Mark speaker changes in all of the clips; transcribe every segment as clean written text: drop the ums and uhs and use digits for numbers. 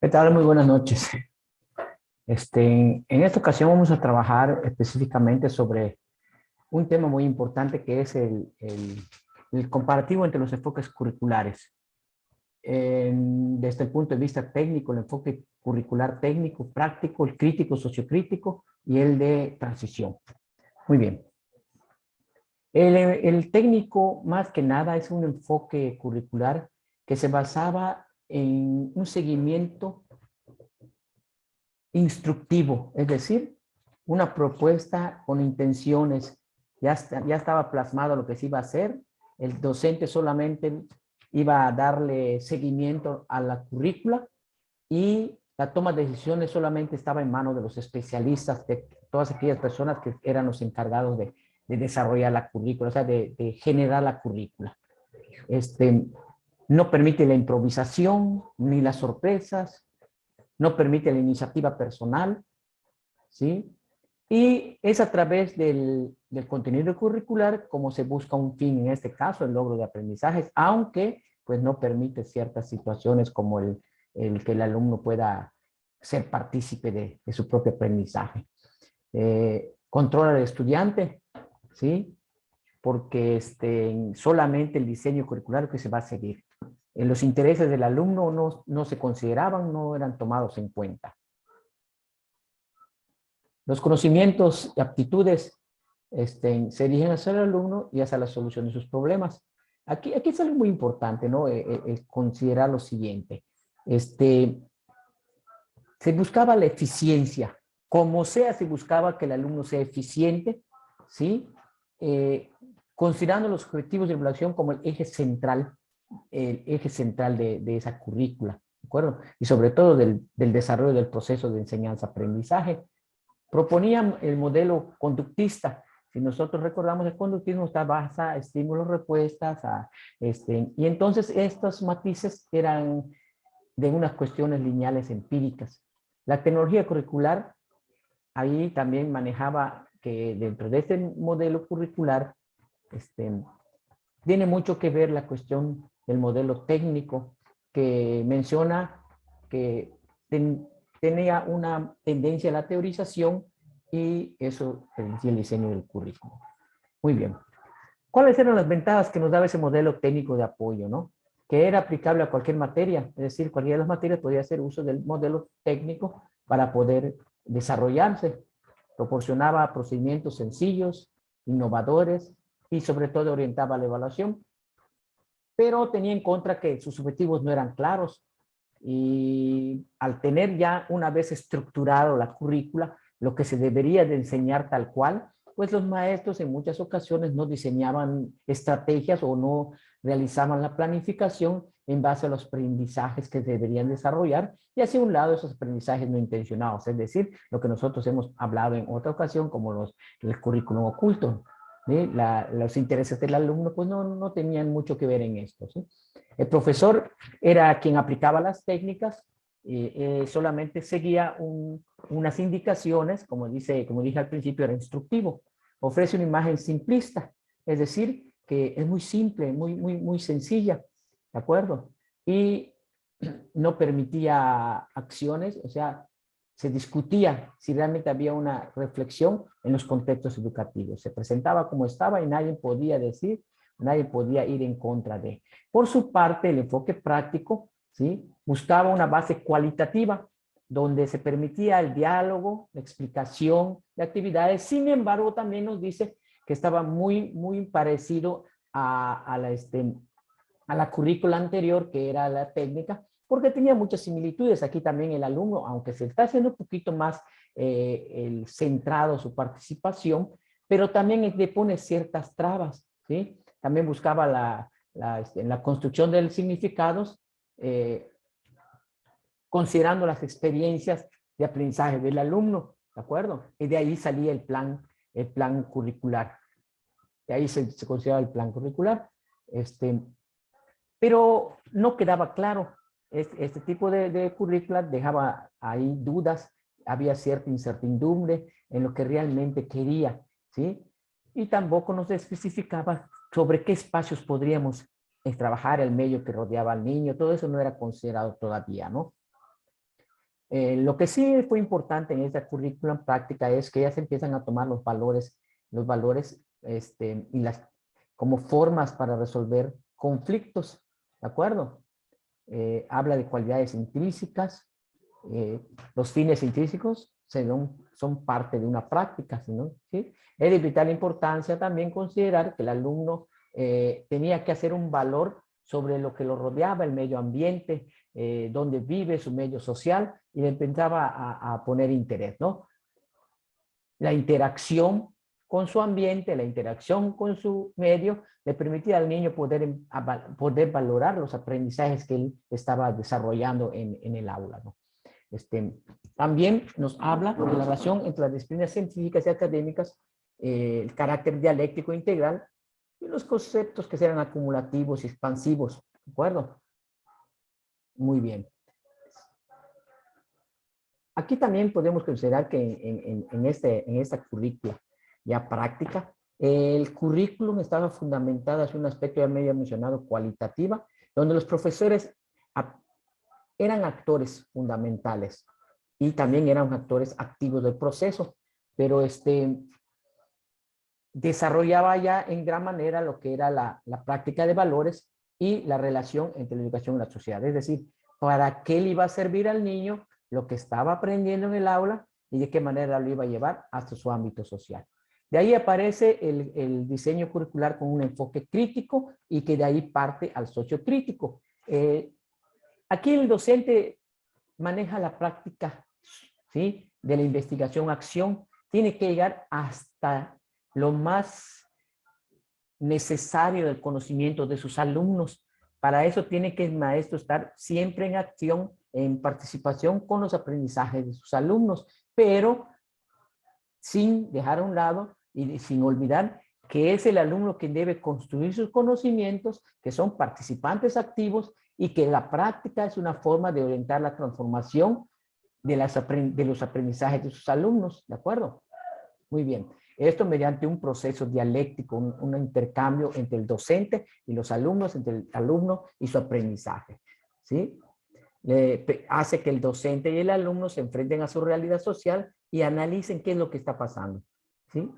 Speaker 1: ¿Qué tal? Muy buenas noches. En esta ocasión vamos a trabajar específicamente sobre un tema muy importante que es el comparativo entre los enfoques curriculares. Desde el punto de vista técnico, el enfoque curricular técnico, práctico, el crítico, sociocrítico y el de transición. Muy bien. El técnico, más que nada, es un enfoque curricular que se basaba en un seguimiento instructivo, es decir, una propuesta con intenciones. Ya estaba plasmado lo que se iba a hacer, el docente solamente iba a darle seguimiento a la currícula y la toma de decisiones solamente estaba en manos de los especialistas, de todas aquellas personas que eran los encargados de desarrollar la currícula, o sea, de generar la currícula. No permite la improvisación ni las sorpresas, no permite la iniciativa personal, ¿sí? Y es a través del contenido curricular como se busca un fin, en este caso, el logro de aprendizajes, aunque pues no permite ciertas situaciones como el que el alumno pueda ser partícipe de su propio aprendizaje. Controla al estudiante, ¿sí? Porque solamente el diseño curricular que se va a seguir. Los intereses del alumno no se consideraban, no eran tomados en cuenta. Los conocimientos y aptitudes se dirigen hacia el alumno y hacia la solución de sus problemas. Aquí es algo muy importante, ¿no? Considerar lo siguiente. Se buscaba la eficiencia. Como sea, se buscaba que el alumno sea eficiente, ¿sí? Considerando los objetivos de evaluación como el eje central de esa currícula, ¿de acuerdo? Y sobre todo del desarrollo del proceso de enseñanza-aprendizaje. Proponían el modelo conductista. Si nosotros recordamos, el conductismo está basado a estímulos, respuestas, y entonces estos matices eran de unas cuestiones lineales empíricas. La tecnología curricular ahí también manejaba que dentro de este modelo curricular tiene mucho que ver la cuestión del modelo técnico que menciona que tenía una tendencia a la teorización y eso permitía el diseño del currículo. Muy bien. ¿Cuáles eran las ventajas que nos daba ese modelo técnico de apoyo, no? Que era aplicable a cualquier materia, es decir, cualquiera de las materias podía hacer uso del modelo técnico para poder desarrollarse. Proporcionaba procedimientos sencillos, innovadores y sobre todo orientaba a la evaluación, pero tenía en contra que sus objetivos no eran claros y al tener ya una vez estructurado la currícula, lo que se debería de enseñar tal cual, pues los maestros en muchas ocasiones no diseñaban estrategias o no realizaban la planificación en base a los aprendizajes que deberían desarrollar y hacia un lado esos aprendizajes no intencionados, es decir, lo que nosotros hemos hablado en otra ocasión como el currículum oculto. ¿Sí? Los intereses del alumno pues no tenían mucho que ver en esto. ¿Sí? El profesor era quien aplicaba las técnicas, solamente seguía unas indicaciones, como dije al principio, era instructivo. Ofrece una imagen simplista, es decir, que es muy simple, muy sencilla, ¿de acuerdo? Y no permitía acciones, o sea, se discutía si realmente había una reflexión en los contextos educativos. Se presentaba como estaba y nadie podía decir, nadie podía ir en contra de. Por su parte, el enfoque práctico, ¿sí? Buscaba una base cualitativa donde se permitía el diálogo, la explicación de actividades. Sin embargo, también nos dice que estaba muy parecido a la currícula anterior, que era la técnica, porque tenía muchas similitudes. Aquí también el alumno, aunque se está haciendo un poquito más centrado su participación, pero también le pone ciertas trabas, ¿sí? También buscaba la construcción de los significados, considerando las experiencias de aprendizaje del alumno, ¿de acuerdo? Y de ahí salía el plan curricular. De ahí se consideraba el plan curricular. Pero no quedaba claro. Este tipo de currícula dejaba ahí dudas, había cierta incertidumbre en lo que realmente quería, ¿sí? y tampoco nos especificaba sobre qué espacios podríamos trabajar, el medio que rodeaba al niño, todo eso no era considerado todavía, ¿no? Lo que sí fue importante en esta currículum práctica es que ya se empiezan a tomar los valores y como formas para resolver conflictos, ¿de acuerdo? Habla de cualidades intrínsecas, los fines intrínsecos son parte de una práctica, ¿no? ¿Sí? Es de vital importancia también considerar que el alumno tenía que hacer un valor sobre lo que lo rodeaba, el medio ambiente, donde vive, su medio social, y le empezaba a poner interés, ¿no? La interacción con su ambiente, la interacción con su medio, le permitía al niño poder valorar los aprendizajes que él estaba desarrollando en el aula, ¿no? También nos habla de la relación entre las disciplinas científicas y académicas, el carácter dialéctico integral y los conceptos que serán acumulativos y expansivos, ¿de acuerdo? Muy bien. Aquí también podemos considerar que en esta currícula ya práctica, el currículum estaba fundamentado en un aspecto ya medio mencionado, cualitativa, donde los profesores eran actores fundamentales y también eran actores activos del proceso, pero desarrollaba ya en gran manera lo que era la práctica de valores y la relación entre la educación y la sociedad. Es decir, para qué le iba a servir al niño lo que estaba aprendiendo en el aula y de qué manera lo iba a llevar hasta su ámbito social. De ahí aparece el diseño curricular con un enfoque crítico y que de ahí parte al sociocrítico. Aquí el docente maneja la práctica, ¿sí?, de la investigación-acción, tiene que llegar hasta lo más necesario del conocimiento de sus alumnos. Para eso tiene que el maestro estar siempre en acción, en participación con los aprendizajes de sus alumnos, pero sin dejar a un lado y sin olvidar que es el alumno quien debe construir sus conocimientos, que son participantes activos y que la práctica es una forma de orientar la transformación de los aprendizajes de sus alumnos, ¿de acuerdo? Muy bien. Esto mediante un proceso dialéctico, un intercambio entre el docente y los alumnos, entre el alumno y su aprendizaje, ¿sí? Hace que el docente y el alumno se enfrenten a su realidad social y analicen qué es lo que está pasando, ¿sí?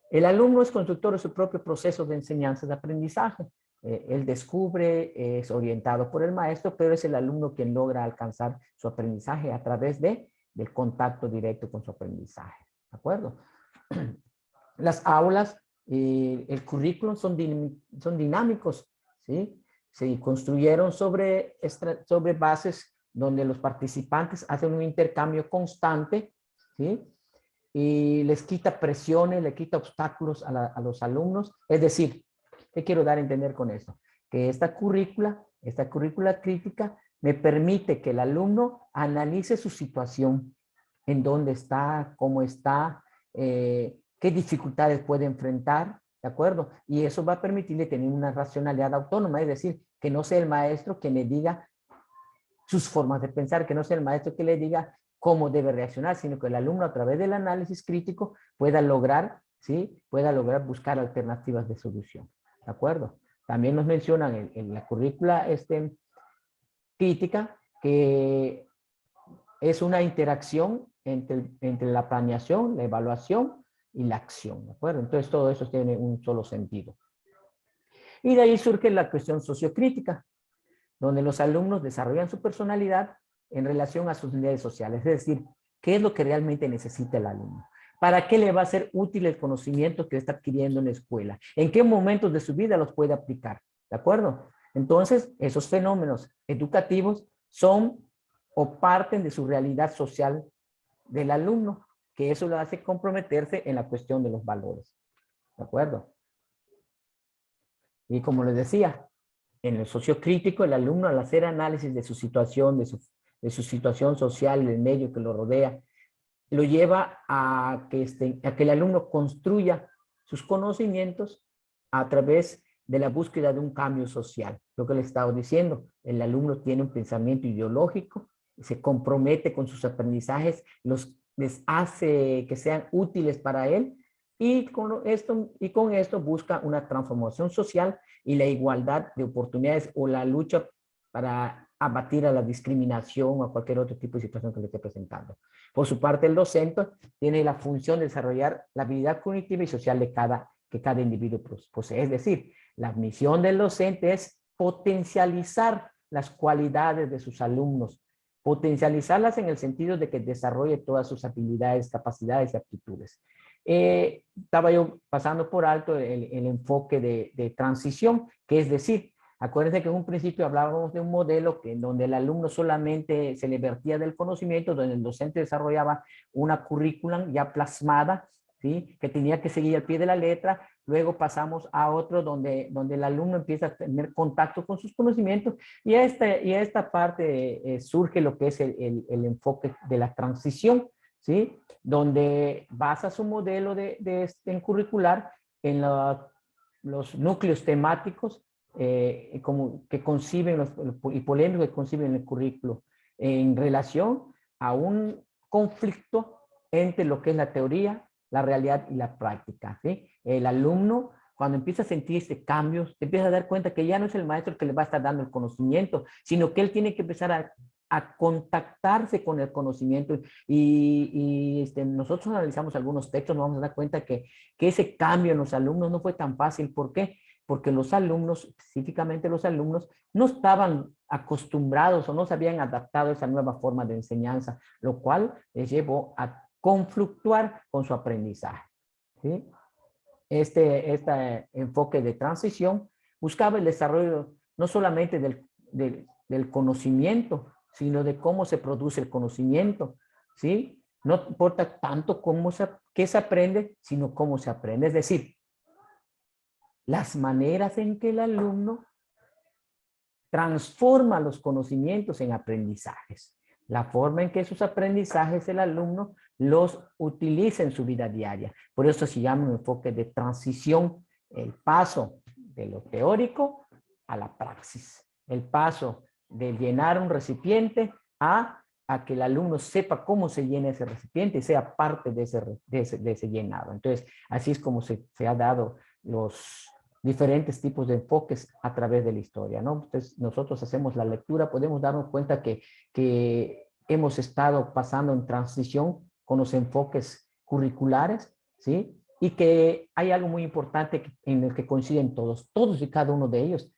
Speaker 1: El alumno es constructor de su propio proceso de enseñanza y de aprendizaje. Él descubre, es orientado por el maestro, pero es el alumno quien logra alcanzar su aprendizaje a través del contacto directo con su aprendizaje, ¿de acuerdo? Las aulas, el currículum son dinámicos, ¿sí? Se construyeron sobre bases donde los participantes hacen un intercambio constante, ¿sí? Y les quita presiones, le quita obstáculos a los alumnos. Es decir, ¿qué quiero dar a entender con esto? Que esta currícula crítica me permite que el alumno analice su situación, en dónde está, cómo está, qué dificultades puede enfrentar, ¿de acuerdo? Y eso va a permitirle tener una racionalidad autónoma, es decir, que no sea el maestro quien le diga sus formas de pensar, que no sea el maestro que le diga cómo debe reaccionar, sino que el alumno a través del análisis crítico pueda lograr, ¿sí?, pueda lograr buscar alternativas de solución, ¿de acuerdo? También nos mencionan en la currícula crítica que es una interacción entre la planeación, la evaluación y la acción, ¿de acuerdo? Entonces todo eso tiene un solo sentido. Y de ahí surge la cuestión sociocrítica, donde los alumnos desarrollan su personalidad en relación a sus necesidades sociales, es decir, qué es lo que realmente necesita el alumno, para qué le va a ser útil el conocimiento que está adquiriendo en la escuela, en qué momentos de su vida los puede aplicar, ¿de acuerdo? Entonces, esos fenómenos educativos son o parten de su realidad social del alumno, que eso lo hace comprometerse en la cuestión de los valores, ¿de acuerdo? Y como les decía, en el sociocrítico, el alumno al hacer análisis de su situación, de su situación social y del medio que lo rodea, lo lleva a que el alumno construya sus conocimientos a través de la búsqueda de un cambio social. Lo que le estaba diciendo, el alumno tiene un pensamiento ideológico, se compromete con sus aprendizajes, les hace que sean útiles para él, con esto busca una transformación social y la igualdad de oportunidades o la lucha para abatir a la discriminación o a cualquier otro tipo de situación que le esté presentando. Por su parte, el docente tiene la función de desarrollar la habilidad cognitiva y social que cada individuo posee. Es decir, la misión del docente es potencializar las cualidades de sus alumnos, potencializarlas en el sentido de que desarrolle todas sus habilidades, capacidades y aptitudes. Estaba yo pasando por alto el enfoque de transición, que es decir, acuérdense que en un principio hablábamos de un modelo en donde el alumno solamente se le vertía del conocimiento, donde el docente desarrollaba una currículum ya plasmada, ¿sí? Que tenía que seguir al pie de la letra. Luego pasamos a otro donde el alumno empieza a tener contacto con sus conocimientos y a esta parte surge lo que es el enfoque de la transición, ¿sí? Donde basa su modelo en curricular en los núcleos temáticos que conciben y polémicos que conciben el currículo en relación a un conflicto entre lo que es la teoría, la realidad y la práctica, ¿sí? El alumno, cuando empieza a sentir este cambio, se empieza a dar cuenta que ya no es el maestro el que le va a estar dando el conocimiento, sino que él tiene que empezar a contactarse con el conocimiento nosotros analizamos algunos textos, nos vamos a dar cuenta que ese cambio en los alumnos no fue tan fácil. ¿Por qué? Porque los alumnos, específicamente los alumnos, no estaban acostumbrados o no se habían adaptado a esa nueva forma de enseñanza, lo cual les llevó a conflictuar con su aprendizaje, ¿sí? Este enfoque de transición buscaba el desarrollo no solamente del conocimiento, sino de cómo se produce el conocimiento, ¿sí? No importa tanto qué se aprende, sino cómo se aprende. Es decir, las maneras en que el alumno transforma los conocimientos en aprendizajes. La forma en que esos aprendizajes el alumno los utiliza en su vida diaria. Por eso se llama un enfoque de transición, el paso de lo teórico a la praxis. El paso de llenar un recipiente a que el alumno sepa cómo se llena ese recipiente y sea parte de ese llenado. Entonces, así es como se ha dado los diferentes tipos de enfoques a través de la historia, ¿no? Entonces, nosotros hacemos la lectura, podemos darnos cuenta que hemos estado pasando en transición con los enfoques curriculares, ¿sí? Y que hay algo muy importante en el que coinciden todos y cada uno de ellos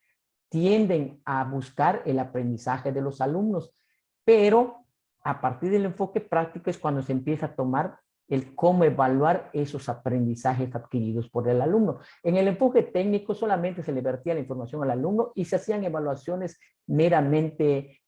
Speaker 1: tienden a buscar el aprendizaje de los alumnos, pero a partir del enfoque práctico es cuando se empieza a tomar el cómo evaluar esos aprendizajes adquiridos por el alumno. En el enfoque técnico solamente se le vertía la información al alumno y se hacían evaluaciones meramente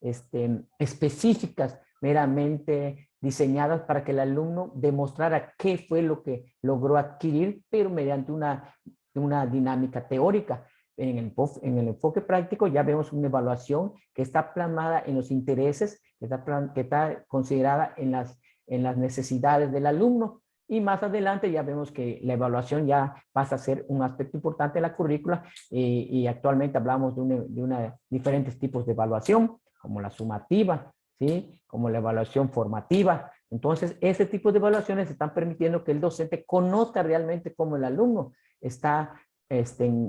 Speaker 1: específicas, meramente diseñadas para que el alumno demostrara qué fue lo que logró adquirir, pero mediante una dinámica teórica. En el enfoque práctico ya vemos una evaluación que está plasmada en los intereses, que está considerada en las necesidades del alumno, y más adelante ya vemos que la evaluación ya pasa a ser un aspecto importante de la currícula y actualmente hablamos de diferentes tipos de evaluación, como la sumativa, ¿sí? Como la evaluación formativa. Entonces, ese tipo de evaluaciones están permitiendo que el docente conozca realmente cómo el alumno está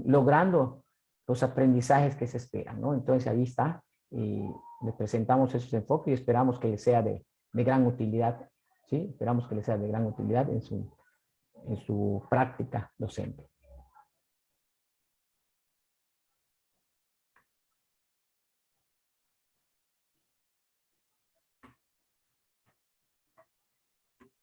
Speaker 1: logrando los aprendizajes que se esperan, ¿no? Entonces, ahí está. Y le presentamos esos enfoques y esperamos que les sea de gran utilidad, ¿sí? Esperamos que les sea de gran utilidad en su práctica docente.